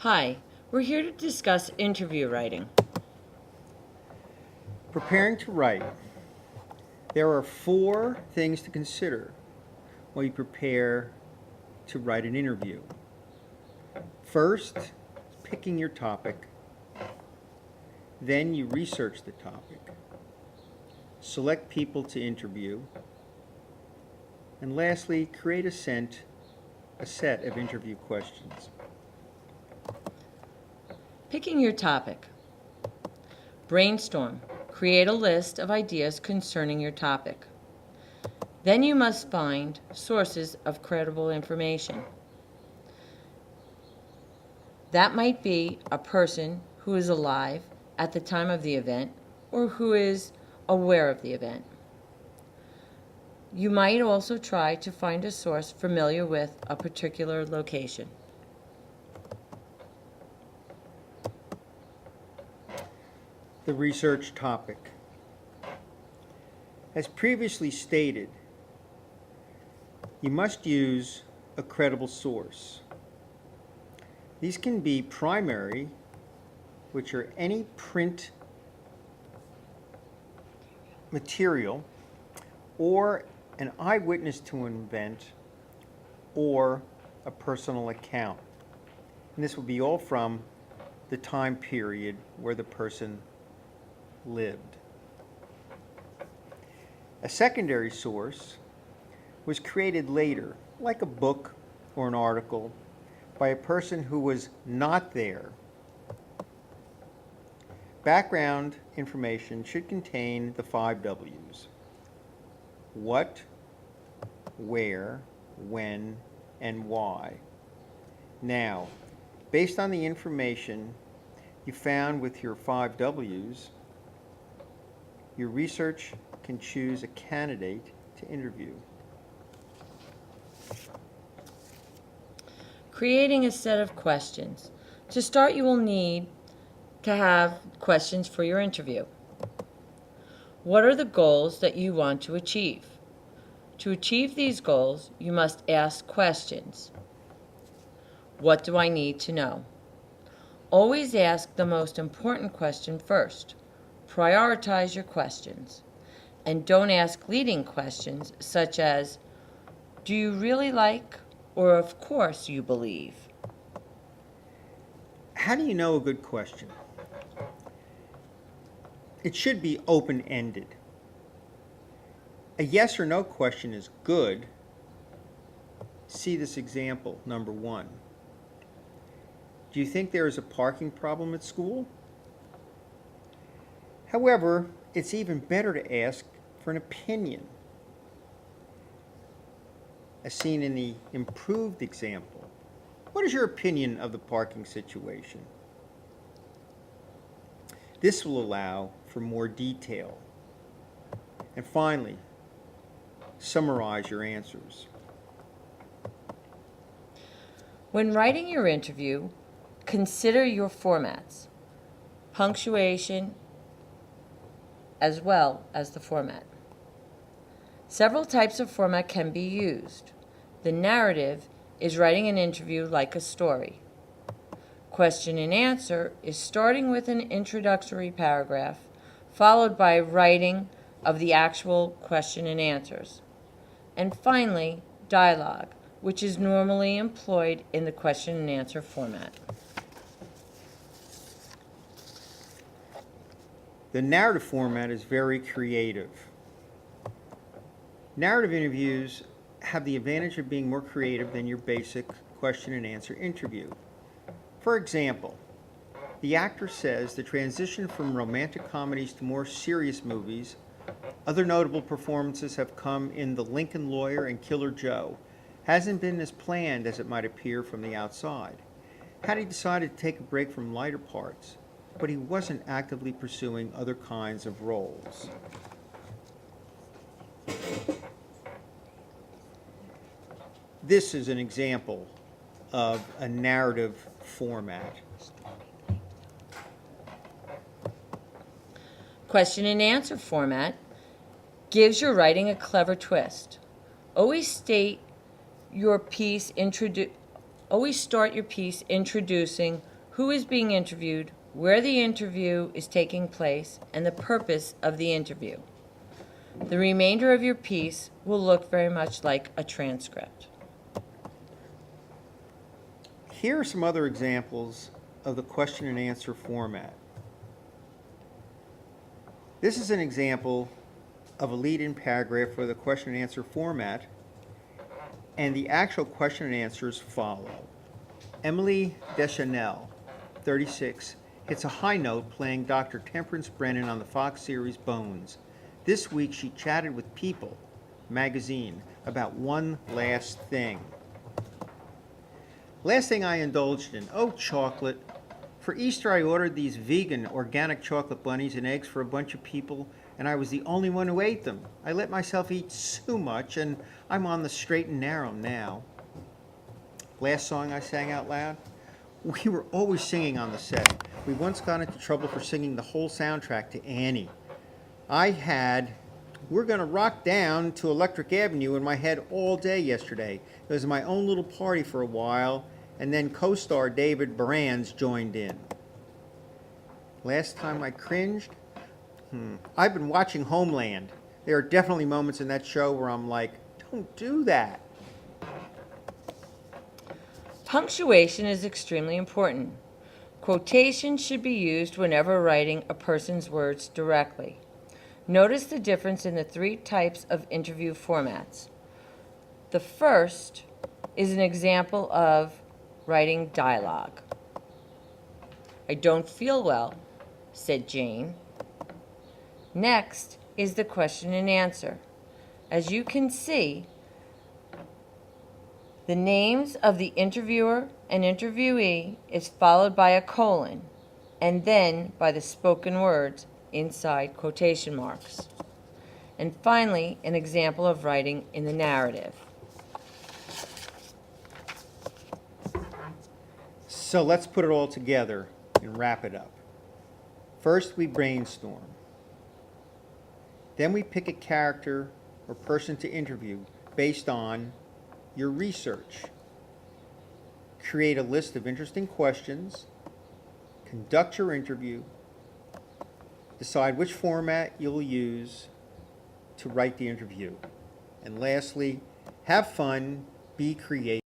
Hi, we're here to discuss interview writing. Preparing to write. There are 4 things to consider while you prepare to write an interview. First, picking your topic. Then you research the topic. Select people to interview. And lastly, create a set of interview questions. Picking your topic. Brainstorm. Create a list of ideas concerning your topic. Then you must find sources of credible information. That might be a person who is alive at the time of the event or who is aware of the event. You might also try to find a source familiar with a particular location. The research topic. As previously stated, you must use a credible source. These can be primary, which are any print material, or an eyewitness to an event, or a personal account. And this will be all from the time period where the person lived. A secondary source was created later, like a book or an article, by a person who was not there. Background information should contain the 5 W's. What, where, when, and why. Now, based on the information you found with your 5 W's, your research can choose a candidate to interview. Creating a set of questions. To start, you will need to have questions for your interview. What are the goals that you want to achieve? To achieve these goals, you must ask questions. What do I need to know? Always ask the most important question first. Prioritize your questions. And don't ask leading questions such as, do you really like, or of course you believe? How do you know a good question? It should be open-ended. A yes or no question is good. See this example, number 1. Do you think there is a parking problem at school? However, it's even better to ask for an opinion, as seen in the improved example. What is your opinion of the parking situation? This will allow for more detail. And finally, summarize your answers. When writing your interview, consider your formats, punctuation, as well as the format. Several types of format can be used. The narrative is writing an interview like a story. Question and answer is starting with an introductory paragraph, followed by writing of the actual question and answers. And finally, dialogue, which is normally employed in the question and answer format. The narrative format is very creative. Narrative interviews have the advantage of being more creative than your basic question and answer interview. For example, the actor says the transition from romantic comedies to more serious movies. Other notable performances have come in The Lincoln Lawyer and Killer Joe. Hasn't been as planned as it might appear from the outside. Had he decided to take a break from lighter parts, but he wasn't actively pursuing other kinds of roles. This is an example of a narrative format. Question and answer format gives your writing a clever twist. Always start your piece introducing who is being interviewed, where the interview is taking place, and the purpose of the interview. The remainder of your piece will look very much like a transcript. Here are some other examples of the question and answer format. This is an example of a lead-in paragraph for the question and answer format, and the actual question and answers follow. Emily Deschanel, 36, hits a high note playing Dr. Temperance Brennan on the Fox series Bones. This week she chatted with People magazine about one last thing. Last thing I indulged in, oh, chocolate. For Easter I ordered these vegan organic chocolate bunnies and eggs for a bunch of people, and I was the only one who ate them. I let myself eat so much, and I'm on the straight and narrow now. Last song I sang out loud? We were always singing on the set. We once got into trouble for singing the whole soundtrack to Annie. I had We're Gonna Rock Down to Electric Avenue in my head all day yesterday. It was my own little party for a while, and then co-star David Baran's joined in. Last time I cringed? I've been watching Homeland. There are definitely moments in that show where I'm like, don't do that. Punctuation is extremely important. Quotation should be used whenever writing a person's words directly. Notice the difference in the three types of interview formats. The first is an example of writing dialogue. I don't feel well, said Jane. Next is the question and answer. As you can see, the names of the interviewer and interviewee is followed by a colon, and then by the spoken words inside quotation marks. And finally, an example of writing in the narrative. So let's put it all together and wrap it up. First, we brainstorm. Then we pick a character or person to interview based on your research. Create a list of interesting questions. Conduct your interview. Decide which format you'll use to write the interview. And lastly, have fun, be creative.